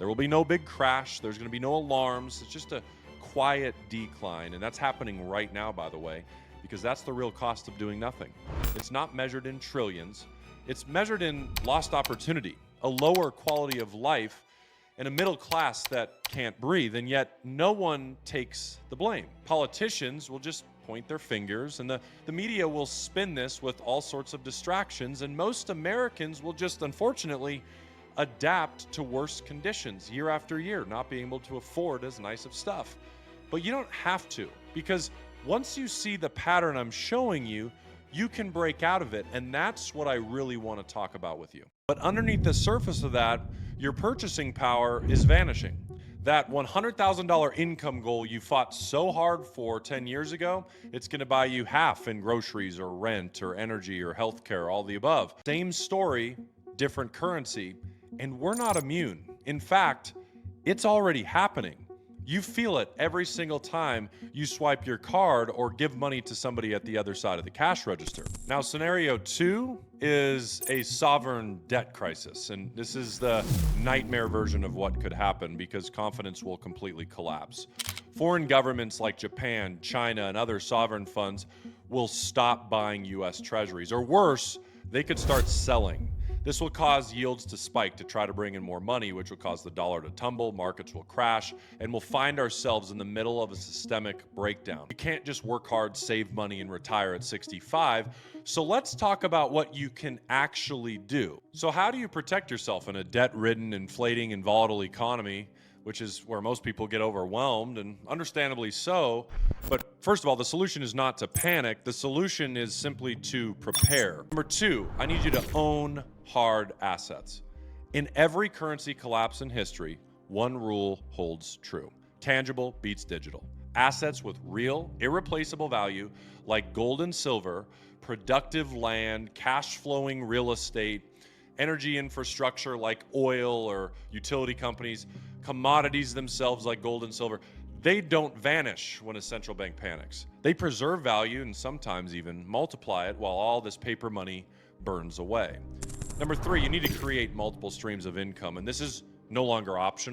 There will be no big crash. There's going to be no alarms. It's just a quiet decline. And that's happening right now, by the way, because that's the real cost of doing nothing. It's not measured in trillions. It's measured in lost opportunity, a lower quality of life, and a middle class that can't breathe. And yet no one takes the blame. Politicians will just point their fingers, and the media will spin this with all sorts of distractions. And most Americans will just, unfortunately, adapt to worse conditions year after year, not being able to afford as nice of stuff. But you don't have to, because once you see the pattern I'm showing you, you can break out of it. And that's what I really want to talk about with you. But underneath the surface of that, your purchasing power is vanishing. That $100,000 income goal you fought so hard for 10 years ago, it's going to buy you half in groceries or rent or energy or healthcare, all the above. Same story, different currency, and we're not immune. In fact, it's already happening. You feel it every single time you swipe your card or give money to somebody at the other side of the cash register. Now, scenario 2 is a sovereign debt crisis. And this is the nightmare version of what could happen because confidence will completely collapse. Foreign governments like Japan, China, and other sovereign funds will stop buying US treasuries. Or worse, they could start selling. This will cause yields to spike to try to bring in more money, which will cause the dollar to tumble, markets will crash, and we'll find ourselves in the middle of a systemic breakdown. You can't just work hard, save money, and retire at 65. So let's talk about what you can actually do. So how do you protect yourself in a debt-ridden, inflating, and volatile economy, which is where most people get overwhelmed, and understandably so? But first of all, the solution is not to panic. The solution is simply to prepare. Number 2, I need you to own hard assets. In every currency collapse in history, one rule holds true. Tangible beats digital. Assets with real, irreplaceable value like gold and silver, productive land, cash-flowing real estate, energy infrastructure like oil or utility companies, commodities themselves like gold and silver, they don't vanish when a central bank panics. They preserve value and sometimes even multiply it while all this paper money burns away. Number 3, you need to create multiple streams of income, and this is no longer optional.